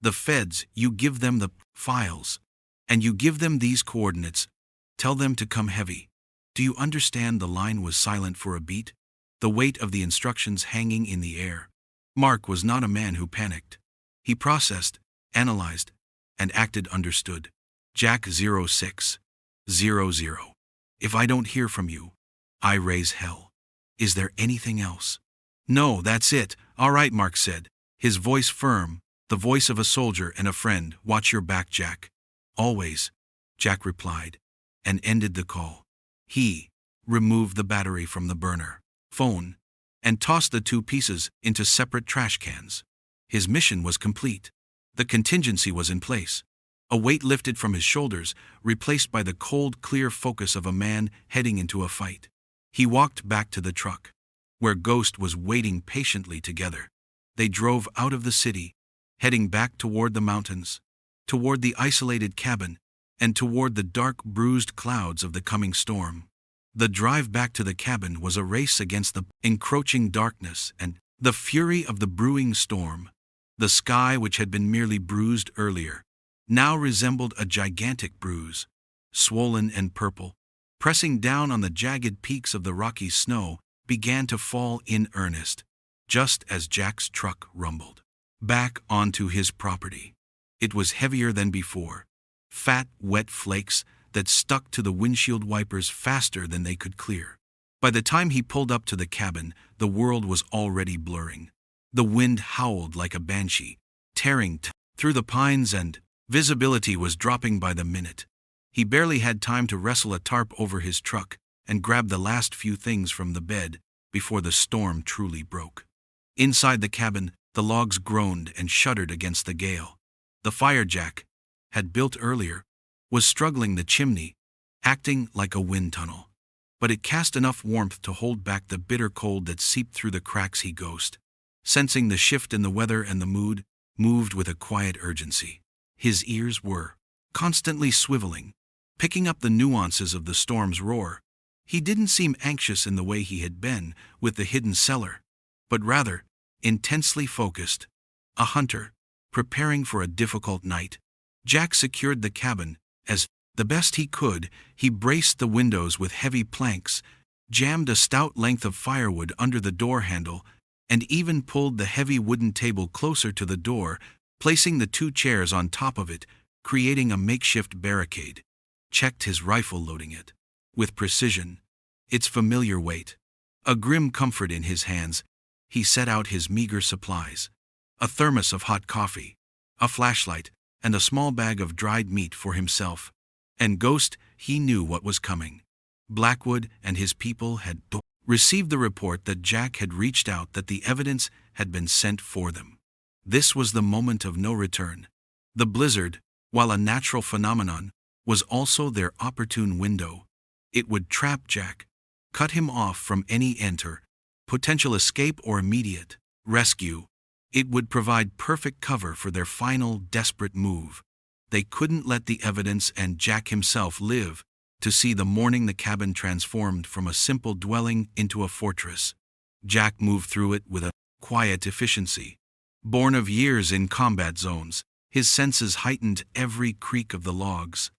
The feds, you give them the files, and you give them these coordinates. Tell them to come heavy. Do you understand?" The line was silent for a beat, the weight of the instructions hanging in the air. Mark was not a man who panicked. He processed, analyzed, and acted. "Understood. Jack 0600. If I don't hear from you, I raise hell. Is there anything else?" "No, that's it." "All right," Mark said, his voice firm, the voice of a soldier and a friend. "Watch your back, Jack." "Always," Jack replied, and ended the call. He removed the battery from the burner phone and tossed the two pieces into separate trash cans. His mission was complete. The contingency was in place. A weight lifted from his shoulders, replaced by the cold, clear focus of a man heading into a fight. He walked back to the truck, where Ghost was waiting patiently. Together they drove out of the city, heading back toward the mountains, toward the isolated cabin, and toward the dark, bruised clouds of the coming storm. The drive back to the cabin was a race against the encroaching darkness and the fury of the brewing storm. The sky, which had been merely bruised earlier, now resembled a gigantic bruise, swollen and purple. Pressing down on the jagged peaks of the Rockies, snow began to fall in earnest, just as Jack's truck rumbled back onto his property. It was heavier than before, fat, wet flakes that stuck to the windshield wipers faster than they could clear. By the time he pulled up to the cabin, the world was already blurring. The wind howled like a banshee, tearing through the pines, and visibility was dropping by the minute. He barely had time to wrestle a tarp over his truck and grab the last few things from the bed before the storm truly broke. Inside the cabin, the logs groaned and shuddered against the gale. The fire Jack had built earlier was struggling the chimney, acting like a wind tunnel. but it cast enough warmth to hold back the bitter cold that seeped through the cracks. He Ghost, sensing the shift in the weather and the mood, moved with a quiet urgency. His ears were constantly swiveling, picking up the nuances of the storm's roar. He didn't seem anxious in the way he had been with the hidden cellar, but rather intensely focused, a hunter, preparing for a difficult night. Jack secured the cabin as the best he could. He braced the windows with heavy planks, jammed a stout length of firewood under the door handle, and even pulled the heavy wooden table closer to the door, placing the 2 chairs on top of it, creating a makeshift barricade. Checked his rifle, loading it with precision, its familiar weight. A grim comfort in his hands, he set out his meager supplies: a thermos of hot coffee, a flashlight, and a small bag of dried meat for himself. And Ghost, he knew what was coming. Blackwood and his people had received the report that Jack had reached out, that the evidence had been sent for them. This was the moment of no return. The blizzard, while a natural phenomenon, was also their opportune window. It would trap Jack, cut him off from any potential escape or immediate rescue. It would provide perfect cover for their final desperate move. They couldn't let the evidence and Jack himself live to see the morning the cabin transformed from a simple dwelling into a fortress. Jack moved through it with a quiet efficiency. Born of years in combat zones, his senses heightened. Every creak of the logs,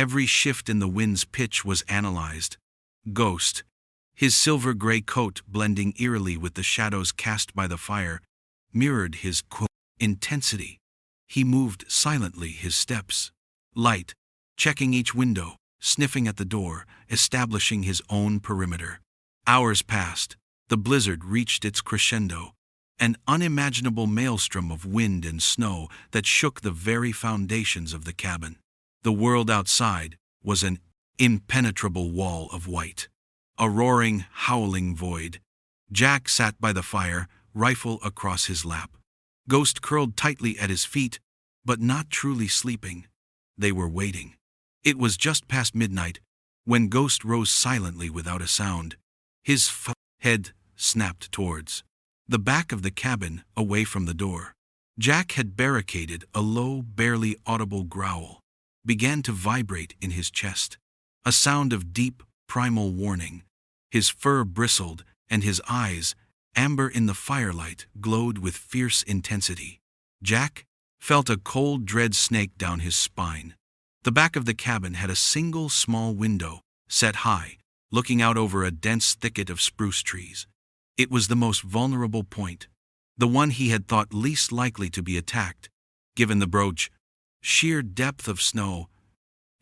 every shift in the wind's pitch was analyzed. Ghost, his silver-gray coat blending eerily with the shadows cast by the fire, mirrored his intensity. He moved silently, his steps light, checking each window, sniffing at the door, establishing his own perimeter. Hours passed. The blizzard reached its crescendo, an unimaginable maelstrom of wind and snow that shook the very foundations of the cabin. The world outside was an impenetrable wall of white, a roaring, howling void. Jack sat by the fire, rifle across his lap. Ghost curled tightly at his feet, but not truly sleeping. They were waiting. It was just past midnight when Ghost rose silently without a sound. His head snapped towards the back of the cabin, away from the door. Jack had barricaded. A low, barely audible growl began to vibrate in his chest, a sound of deep, primal warning. His fur bristled, and his eyes, amber in the firelight, glowed with fierce intensity. Jack felt a cold dread snake down his spine. The back of the cabin had a single small window, set high, looking out over a dense thicket of spruce trees. It was the most vulnerable point, the one he had thought least likely to be attacked, given the sheer depth of snow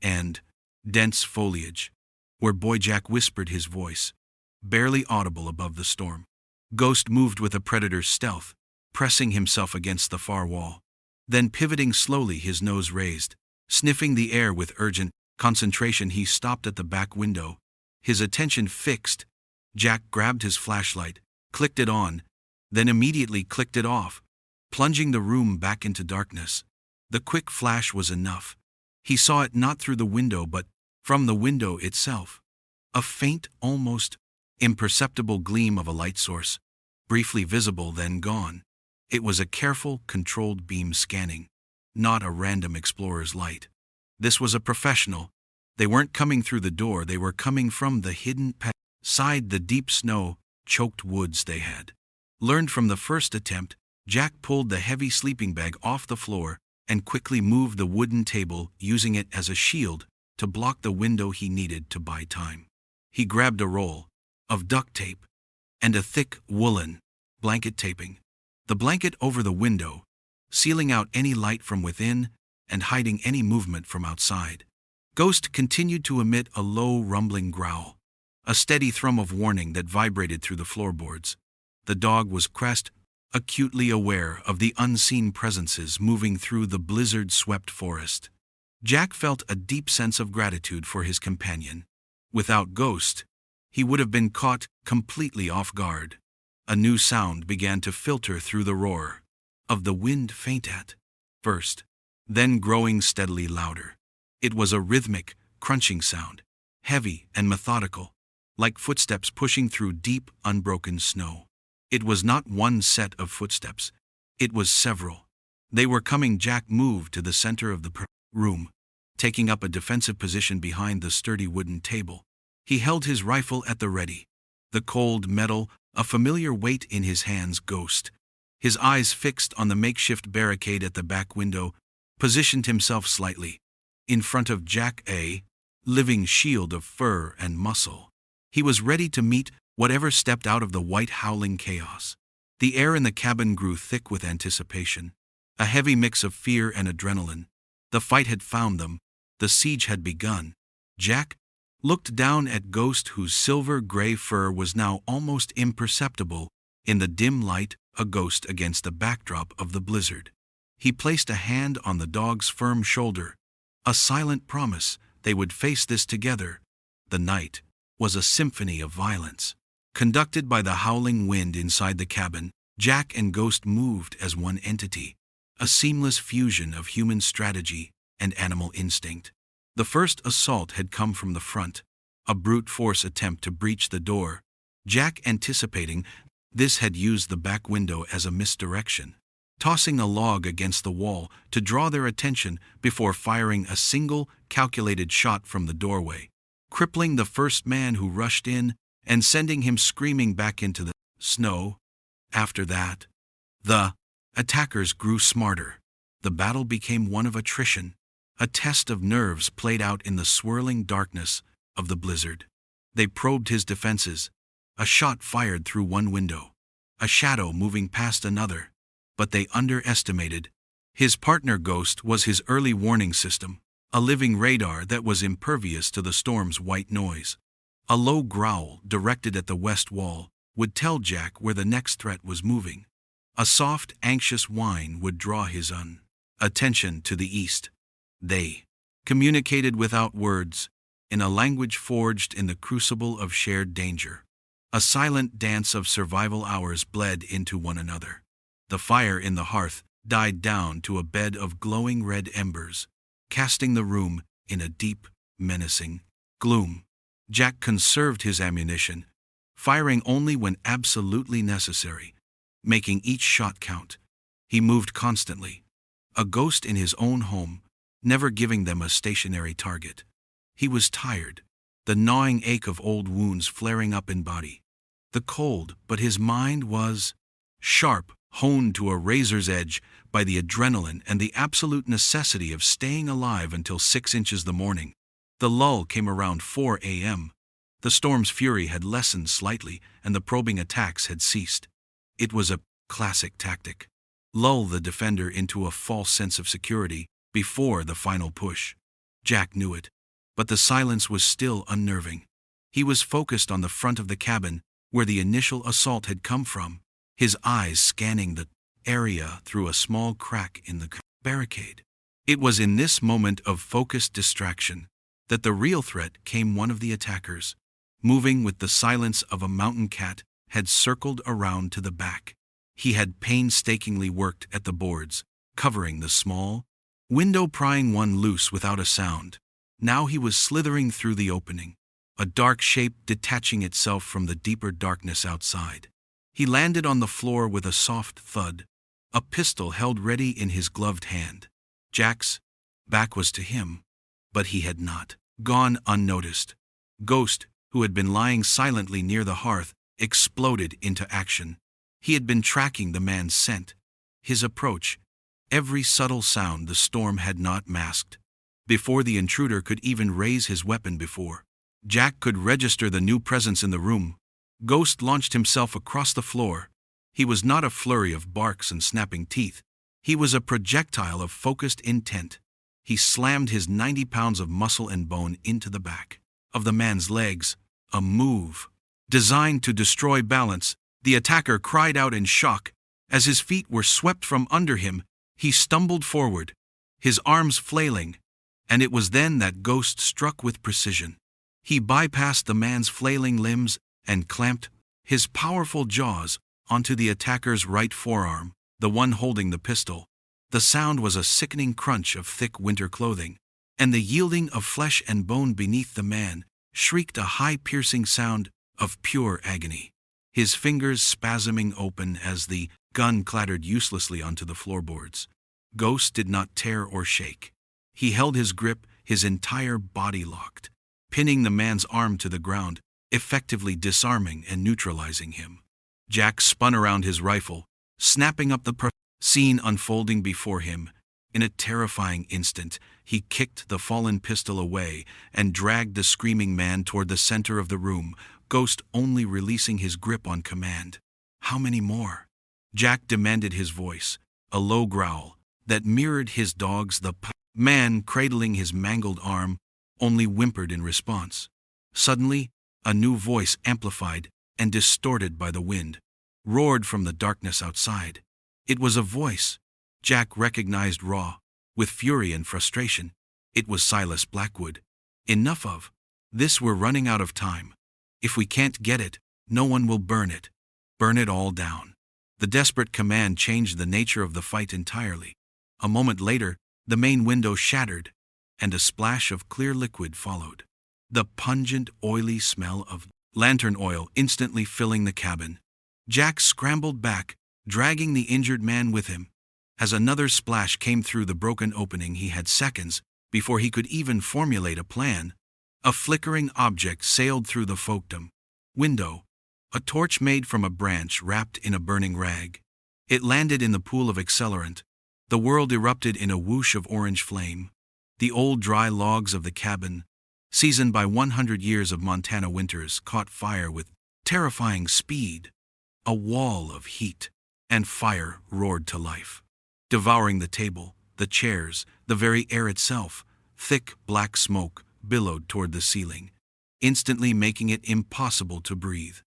and dense foliage. Where Boy Jack whispered, his voice barely audible above the storm. Ghost moved with a predator's stealth, pressing himself against the far wall. Then pivoting slowly, his nose raised, sniffing the air with urgent concentration, he stopped at the back window, his attention fixed. Jack grabbed his flashlight, clicked it on, then immediately clicked it off, plunging the room back into darkness. The quick flash was enough. He saw it not through the window but from the window itself. A faint, almost imperceptible gleam of a light source, briefly visible then gone. It was a careful, controlled beam scanning, not a random explorer's light. This was a professional. They weren't coming through the door, they were coming from the hidden side, the deep snow-choked woods they had learned from the first attempt. Jack pulled the heavy sleeping bag off the floor and quickly moved the wooden table, using it as a shield to block the window he needed to buy time. He grabbed a roll of duct tape and a thick woolen blanket, taping the blanket over the window, sealing out any light from within and hiding any movement from outside. Ghost continued to emit a low, rumbling growl, a steady thrum of warning that vibrated through the floorboards. The dog was acutely aware of the unseen presences moving through the blizzard-swept forest. Jack felt a deep sense of gratitude for his companion. Without Ghost, he would have been caught completely off guard. A new sound began to filter through the roar of the wind, faint at first, then growing steadily louder. It was a rhythmic, crunching sound, heavy and methodical, like footsteps pushing through deep, unbroken snow. It was not one set of footsteps. It was several. They were coming. Jack moved to the center of the room, taking up a defensive position behind the sturdy wooden table. He held his rifle at the ready, the cold metal a familiar weight in his hands. Ghost, his eyes fixed on the makeshift barricade at the back window, positioned himself slightly in front of Jack, a living shield of fur and muscle. He was ready to meet whatever stepped out of the white howling chaos. The air in the cabin grew thick with anticipation, a heavy mix of fear and adrenaline. The fight had found them. The siege had begun. Jack looked down at Ghost, whose silver-gray fur was now almost imperceptible in the dim light, a ghost against the backdrop of the blizzard. He placed a hand on the dog's firm shoulder, a silent promise they would face this together. The night was a symphony of violence, conducted by the howling wind inside the cabin. Jack and Ghost moved as one entity, a seamless fusion of human strategy and animal instinct. The first assault had come from the front, a brute force attempt to breach the door. Jack, anticipating this, had used the back window as a misdirection, tossing a log against the wall to draw their attention before firing a single, calculated shot from the doorway, crippling the first man who rushed in and sending him screaming back into the snow. After that, the attackers grew smarter. The battle became one of attrition, a test of nerves played out in the swirling darkness of the blizzard. They probed his defenses, a shot fired through one window, a shadow moving past another, but they underestimated his partner. Ghost was his early warning system, a living radar that was impervious to the storm's white noise. A low growl directed at the west wall would tell Jack where the next threat was moving. A soft, anxious whine would draw his attention to the east. They communicated without words, in a language forged in the crucible of shared danger. A silent dance of survival hours bled into one another. The fire in the hearth died down to a bed of glowing red embers, casting the room in a deep, menacing gloom. Jack conserved his ammunition, firing only when absolutely necessary, making each shot count. He moved constantly, a ghost in his own home, never giving them a stationary target. He was tired, the gnawing ache of old wounds flaring up in body. The cold, but his mind was sharp, honed to a razor's edge by the adrenaline and the absolute necessity of staying alive until 6 inches the morning. The lull came around 4 a.m. The storm's fury had lessened slightly and the probing attacks had ceased. It was a classic tactic. Lull the defender into a false sense of security before the final push. Jack knew it, but the silence was still unnerving. He was focused on the front of the cabin, where the initial assault had come from, his eyes scanning the area through a small crack in the barricade. It was in this moment of focused distraction that the real threat came. One of the attackers, moving with the silence of a mountain cat, had circled around to the back. He had painstakingly worked at the boards, covering the small window, prying one loose without a sound. Now he was slithering through the opening, a dark shape detaching itself from the deeper darkness outside. He landed on the floor with a soft thud, a pistol held ready in his gloved hand. Jack's back was to him, but he had not gone unnoticed. Ghost, who had been lying silently near the hearth, exploded into action. He had been tracking the man's scent, his approach, every subtle sound the storm had not masked. Before the intruder could even raise his weapon, before Jack could register the new presence in the room, Ghost launched himself across the floor. He was not a flurry of barks and snapping teeth. He was a projectile of focused intent. He slammed his 90 pounds of muscle and bone into the back of the man's legs, a move designed to destroy balance. The attacker cried out in shock. As his feet were swept from under him, he stumbled forward, his arms flailing, and it was then that Ghost struck with precision. He bypassed the man's flailing limbs and clamped his powerful jaws onto the attacker's right forearm, the one holding the pistol. The sound was a sickening crunch of thick winter clothing, and the yielding of flesh and bone beneath the man shrieked a high piercing sound of pure agony, his fingers spasming open as the gun clattered uselessly onto the floorboards. Ghost did not tear or shake. He held his grip, his entire body locked, pinning the man's arm to the ground, effectively disarming and neutralizing him. Jack spun around his rifle, snapping up the scene unfolding before him. In a terrifying instant, he kicked the fallen pistol away and dragged the screaming man toward the center of the room, Ghost only releasing his grip on command. How many more? Jack demanded, his voice, a low growl that mirrored his dog's. The man, cradling his mangled arm, only whimpered in response. Suddenly, a new voice, amplified and distorted by the wind, roared from the darkness outside. It was a voice Jack recognized, raw with fury and frustration. It was Silas Blackwood. Enough of this, we're running out of time. If we can't get it, no one will burn it. Burn it all down. The desperate command changed the nature of the fight entirely. A moment later, the main window shattered, and a splash of clear liquid followed. The pungent, oily smell of lantern oil instantly filling the cabin. Jack scrambled back, dragging the injured man with him. As another splash came through the broken opening, he had seconds before he could even formulate a plan. A flickering object sailed through the folkdom window, a torch made from a branch wrapped in a burning rag. It landed in the pool of accelerant. The world erupted in a whoosh of orange flame. The old dry logs of the cabin, seasoned by 100 years of Montana winters, caught fire with terrifying speed. A wall of heat and fire roared to life, devouring the table, the chairs, the very air itself. Thick, black smoke billowed toward the ceiling, instantly making it impossible to breathe.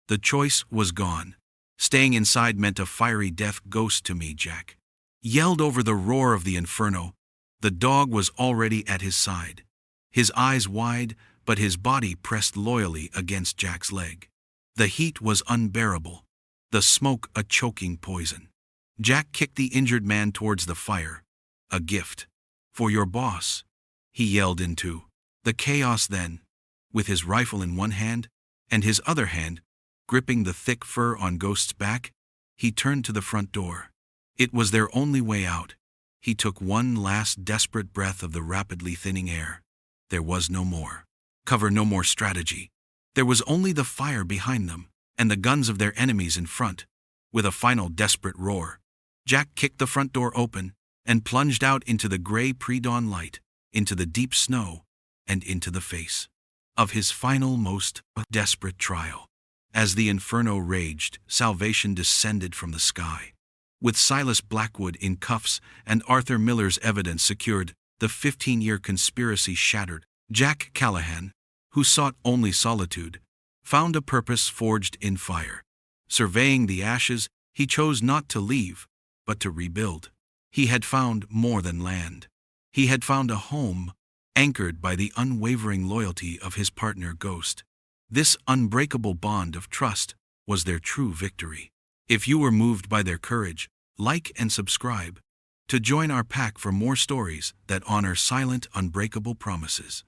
The choice was gone. Staying inside meant a fiery death. Ghost to me, Jack yelled over the roar of the inferno. The dog was already at his side, his eyes wide, but his body pressed loyally against Jack's leg. The heat was unbearable, the smoke a choking poison. Jack kicked the injured man towards the fire. A gift for your boss, he yelled into the chaos. Then, with his rifle in one hand and his other hand gripping the thick fur on Ghost's back, he turned to the front door. It was their only way out. He took one last desperate breath of the rapidly thinning air. There was no more cover, no more strategy. There was only the fire behind them and the guns of their enemies in front. With a final desperate roar, Jack kicked the front door open and plunged out into the gray pre-dawn light, into the deep snow, and into the face of his final, most desperate trial. As the inferno raged, salvation descended from the sky. With Silas Blackwood in cuffs and Arthur Miller's evidence secured, the 15-year conspiracy shattered. Jack Callahan, who sought only solitude, found a purpose forged in fire. Surveying the ashes, he chose not to leave, but to rebuild. He had found more than land. He had found a home, anchored by the unwavering loyalty of his partner Ghost. This unbreakable bond of trust was their true victory. If you were moved by their courage, like and subscribe to join our pack for more stories that honor silent, unbreakable promises.